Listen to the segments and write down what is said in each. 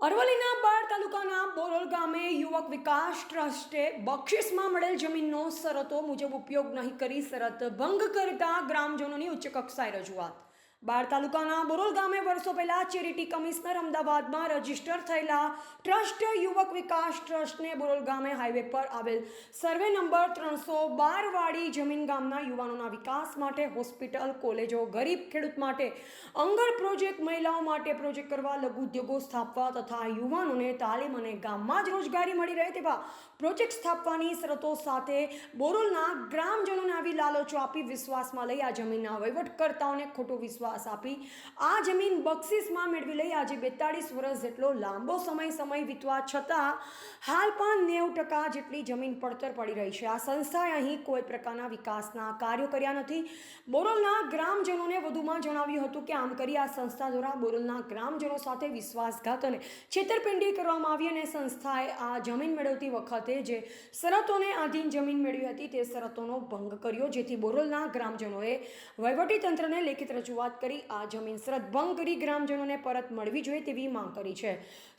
અરવલ્લીના બાળ તાલુકાના બોરોલ ગામે યુવક વિકાસ ટ્રસ્ટે બક્ષિસમાં મળેલ જમીનનો શરતો મુજબ ઉપયોગ નહીં કરી શરત ભંગ કરતા ગ્રામજનોની ઉચ્ચ કક્ષાએ રજૂઆત. બાળ તાલુકાના બોરોલ ગામે વર્ષો પહેલા ચેરિટી કમિશનર અમદાવાદમાં રજીસ્ટર થયેલા ટ્રસ્ટ યુવક વિકાસ ટ્રસ્ટને બોરોલ ગામે હાઈવે પર આવેલ સર્વે નંબર 312 વાળી જમીન ગામના યુવાનોના વિકાસ માટે હોસ્પિટલ, કોલેજો, ગરીબ ખેડૂત માટે અંગર પ્રોજેક્ટ, મહિલાઓ માટે પ્રોજેક્ટ કરવા, લઘુ ઉદ્યોગો સ્થાપવા તથા યુવાનોને તાલીમ અને ગામમાં જ રોજગારી મળી રહે તેવા પ્રોજેક્ટ સ્થાપવાની શરતો સાથે બોરોલના ગ્રામજનોને આવી લાલચો આપી વિશ્વાસમાં લઈ આ જમીનના વહીવટકર્તાઓને ખોટો વિશ્વાસ આપી આ જમીન બક્ષિસમાં મેળવી લઈ આજે 42 વર્ષ જેટલો લાંબો સમય વીતવા છતાં હાલ પણ 90% જેટલી જમીન પડતર પડી રહી છે. આ સંસ્થાએ અહીં કોઈ પ્રકારના વિકાસના કાર્યો કર્યા નથી. બોરોલના ગ્રામજનોને વધુમાં જણાવ્યું હતું કે આમ કરી આ સંસ્થા દ્વારા બોરોલના ગ્રામજનો સાથે વિશ્વાસઘાત અને છેતરપિંડી કરવામાં આવી અને સંસ્થાએ આ જમીન મેળવતી વખતે જે શરતોને આધીન જમીન મેળવી હતી તે શરતોનો ભંગ કર્યો, જેથી બોરોલના ગ્રામજનોએ વહીવટીતંત્રને લેખિત રજૂઆત કરી આ જમીન શરત ભંગ કરી ગ્રામજનોને પરત મળવી જોઈએ તેવી માંગ કરી છે.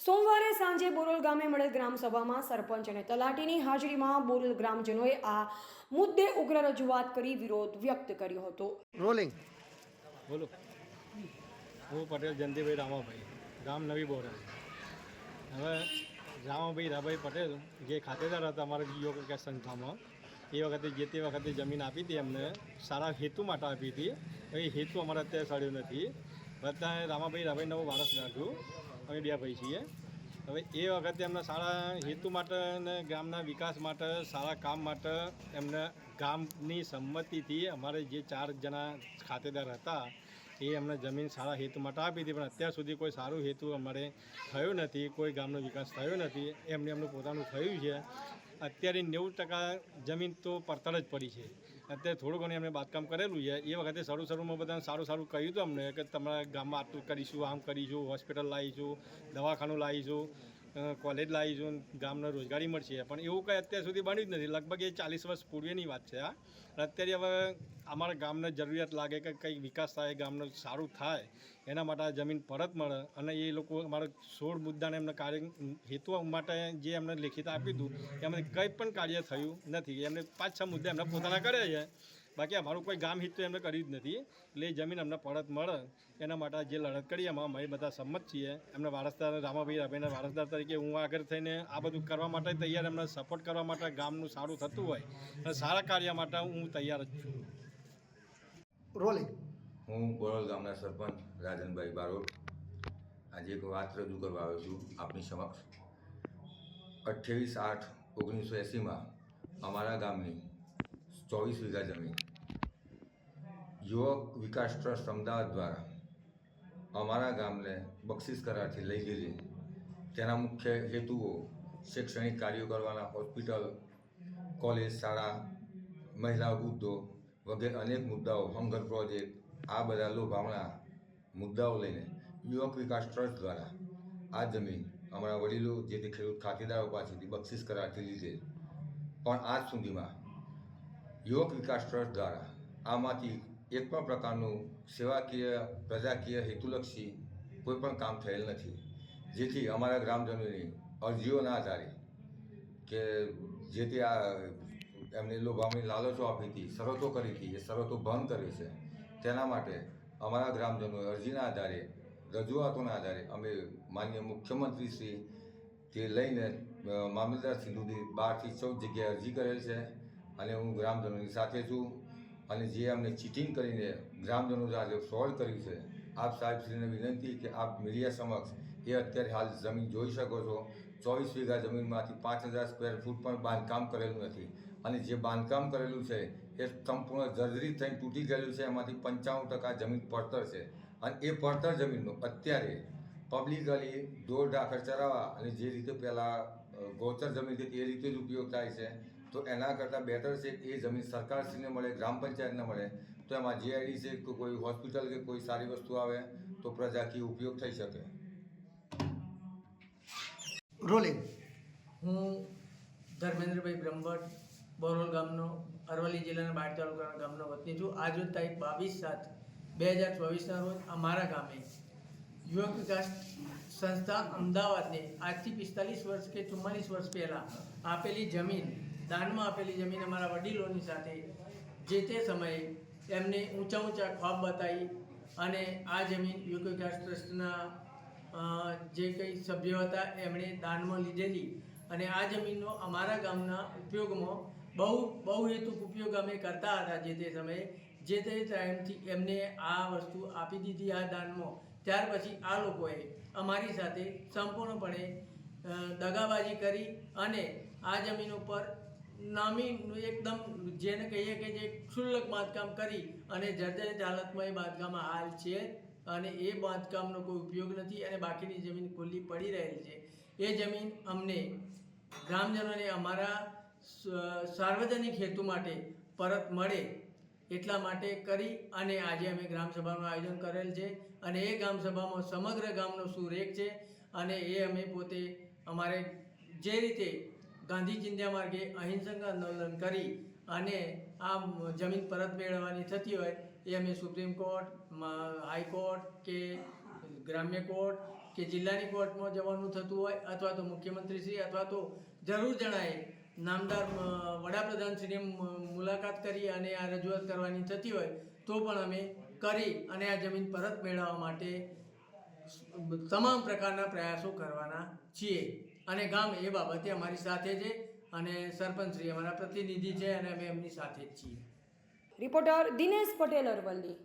સોમવારે સાંજે બોરોલ ગામે મળેલ ગ્રામસભામાં સરપંચ અને તલાટીની હાજરીમાં બોરોલ ગ્રામજનોએ આ મુદ્દે ઉગ્ર રજૂઆત કરી વિરોધ વ્યક્ત કર્યો હતો. રોલિંગ બોલો. હું પટેલ જયંતિભાઈ રામાભાઈ, ગામ નવી બોરલ. હવે રામાભાઈ રાભાઈ પટેલ જે ખાતેદાર હતા અમારા યુવક વિકાસ સંસ્થામાં, એ વખતે જે તે વખતે જમીન આપી હતી એમને સારા હેતુ માટે આપી હતી. એ હેતુ અમારે અત્યારે સળ્યો નથી. બધા રામાભાઈ રાભાઈ નવો વારસ નાખ્યું, અમે બે ભાઈ છીએ. હવે એ વખતે એમના સારા હેતુ માટે અને ગામના વિકાસ માટે, સારા કામ માટે એમને ગામની સંમતિથી અમારે જે 4 જણા ખાતેદાર હતા એ અમને જમીન સારા હેતુ માટે આપી હતી. પણ અત્યાર સુધી કોઈ સારું હેતુ અમારે થયો નથી, કોઈ ગામનો વિકાસ થયો નથી. એમનું પોતાનું થયું છે. અત્યારે 90% જમીન તો પડતર જ પડી છે. અત્યારે થોડું ઘણું એમને બાંધકામ કરેલું છે. એ વખતે શરૂમાં બધાને સારું કહ્યું હતું અમને કે તમારા ગામમાં આટલું કરીશું, આમ કરીશું, હોસ્પિટલ લાવીશું, દવાખાનું લાવીશું, કોલેજ લાવીશું, ગામને રોજગારી મળશે. પણ એવું કંઈ અત્યાર સુધી બન્યું જ નથી. લગભગ એ 40 વર્ષ પૂર્વેની વાત છે આ. અત્યારે હવે અમારા ગામને જરૂરિયાત લાગે કે કંઈક વિકાસ થાય, ગામનું સારું થાય, એના માટે આ જમીન પરત મળે. અને એ લોકો અમારા 16 મુદ્દાને એમને કાર્ય હેતુ માટે જે એમને લેખિત આપ્યું હતું એમને કંઈ પણ કાર્ય થયું નથી. એમને 5-6 મુદ્દા એમને પોતાના કર્યા છે, બાકી અમારું કોઈ ગામ હિત તો એમને કર્યું જ નથી. એટલે એ જમીન અમને પરત મળે એના માટે જે લડત કરી એમાં અમે બધા સંમત છીએ. એમને વારસદાર રામાભાઈ રાભાઈના વારસદાર તરીકે હું આગળ થઈને આ બધું કરવા માટે તૈયાર, એમને સપોર્ટ કરવા માટે, ગામનું સારું થતું હોય અને સારા કાર્ય માટે હું તૈયાર જ છું. રોલિંગ હું બોરોલ ગામના સરપંચ રાજનભાઈ બારોટ આજે એક વાત રજૂ કરવા આવ્યો છું આપની સમક્ષ. 28/8/1980માં અમારા ગામની 24 વીઘા જમીન યુવક વિકાસ ટ્રસ્ટ અમદાવાદ દ્વારા અમારા ગામને બક્ષિસ કરારથી લઈ ગયેલી. તેના મુખ્ય હેતુઓ શૈક્ષણિક કાર્યો કરવાના, હોસ્પિટલ, કોલેજ, શાળા, મહિલા ઉદ્યોગ વગેરે અનેક મુદ્દાઓ, હંગર પ્રોજેક્ટ, આ બધા લોભામણા મુદ્દાઓ લઈને યુવક વિકાસ ટ્રસ્ટ દ્વારા આ જમીન અમારા વડીલો જે તે ખેડૂત ખાતેદારો પાસેથી બક્ષિસ કરારથી લીધેલ. પણ આજ સુધીમાં યુવક વિકાસ ટ્રસ્ટ દ્વારા આમાંથી એક પણ પ્રકારનું સેવાકીય, પ્રજાકીય, હેતુલક્ષી કોઈ પણ કામ થયેલ નથી. જેથી અમારા ગ્રામજનોની અરજીઓના આધારે કે જે તે આ એમને લોભામણી લાલચો આપી હતી, શરતો કરી હતી, એ શરતો ભંગ કરી છે. તેના માટે અમારા ગ્રામજનોએ અરજીના આધારે, રજૂઆતોના આધારે અમે માનનીય મુખ્યમંત્રીશ્રીથી લઈને મામલતદારશ્રી સુધી 12 થી 14 જગ્યાએ અરજી કરેલ છે. અને હું ગ્રામજનોની સાથે છું. અને જે અમને ચીટિંગ કરીને ગ્રામજનો સાથે ફ્રોડ કર્યું છે, આપ સાહેબશ્રીને વિનંતી કે આપ મીડિયા સમક્ષ એ અત્યારે હાલ જમીન જોઈ શકો છો. 24 વીઘા જમીનમાંથી 5000 સ્ક્વેર ફૂટ પણ બાંધકામ કરેલું નથી. અને જે બાંધકામ કરેલું છે એ સંપૂર્ણ જર્જરિત થઈને તૂટી ગયેલું છે. એમાંથી 95% જમીન પડતર છે. અને એ પડતર જમીનનો અત્યારે પબ્લિકલી ઢોર ઢાંખર ચરાવવા અને જે રીતે પહેલાં ગૌચર જમીન હતી એ રીતે જ ઉપયોગ થાય છે. તો એના કરતાં બેટર છે કે એ જમીન સરકારશ્રીને મળે, ગ્રામ પંચાયતને મળે, તો એમાં GID છે કે કોઈ હોસ્પિટલ કે કોઈ સારી વસ્તુ આવે તો પ્રજાકીય ઉપયોગ થઈ શકે. રોલિંગ હું ધર્મેન્દ્રભાઈ બ્રહ્મભટ્ટ, બોરોલ ગામનો, અરવલ્લી જિલ્લાના બાળ તાલુકાના ગામનો વતની છું. આજરોજ તારીખ 22/7/2024ના રોજ અમારા ગામે યુવક વિકાસ સંસ્થા અમદાવાદને આજથી 45 વર્ષ કે 44 વર્ષ પહેલાં આપેલી જમીન, દાનમાં આપેલી જમીન અમારા વડીલોની સાથે જે તે સમયે એમને ઊંચા ઊંચા ખ્વાબ બતાવી અને આ જમીન યુવક વિકાસ ટ્રસ્ટના જે કંઈ સભ્યો હતા એમણે દાનમાં લીધેલી અને આ જમીનનો અમારા ગામના ઉપયોગમાં બહુ હેતુક ઉપયોગ અમે કરતા હતા જે તે સમયે. જે તે ટાઈમથી એમને આ વસ્તુ આપી દીધી આ દાનમાં. ત્યાર પછી આ લોકોએ અમારી સાથે સંપૂર્ણપણે દગાબાજી કરી અને આ જમીન ઉપર નામી એકદમ જેને કહીએ કે જે ક્ષુલ્લક બાંધકામ કરી અને જર્જરિત હાલતમાં એ બાંધકામ હાલ છે અને એ બાંધકામનો કોઈ ઉપયોગ નથી અને બાકીની જમીન ખુલ્લી પડી રહેલી છે. એ જમીન અમને ગ્રામજનોને અમારા સાર્વજનિક હેતુ માટે પરત મળે એટલા માટે કરી અને આજે અમે ગ્રામસભાનું આયોજન કરેલ છે અને એ ગ્રામસભામાં સમગ્ર ગામનો સૂર એક છે અને એ અમે પોતે અમારે જે રીતે ગાંધી ચિંધ્યા માર્ગે અહિંસક આંદોલન કરી અને આ જમીન પરત મેળવવાની થતી હોય એ અમે સુપ્રીમ કોર્ટ, હાઈકોર્ટ કે ગ્રામ્ય કોર્ટ કે જિલ્લાની કોર્ટમાં જવાનું થતું હોય અથવા તો મુખ્યમંત્રીશ્રી અથવા તો જરૂર જણાય નામદાર વડાપ્રધાનશ્રીને મુલાકાત કરી અને આ રજૂઆત કરવાની થતી હોય તો પણ અમે કરી અને આ જમીન પરત મેળવવા માટે તમામ પ્રકારના પ્રયાસો કરવાના છીએ અને ગામ એ બાબતે અમારી સાથે છે અને સરપંચશ્રી અમારા પ્રતિનિધિ છે અને અમે એમની સાથે જ છીએ. રિપોર્ટર દિનેશ પટેલ, અરવલ્લી.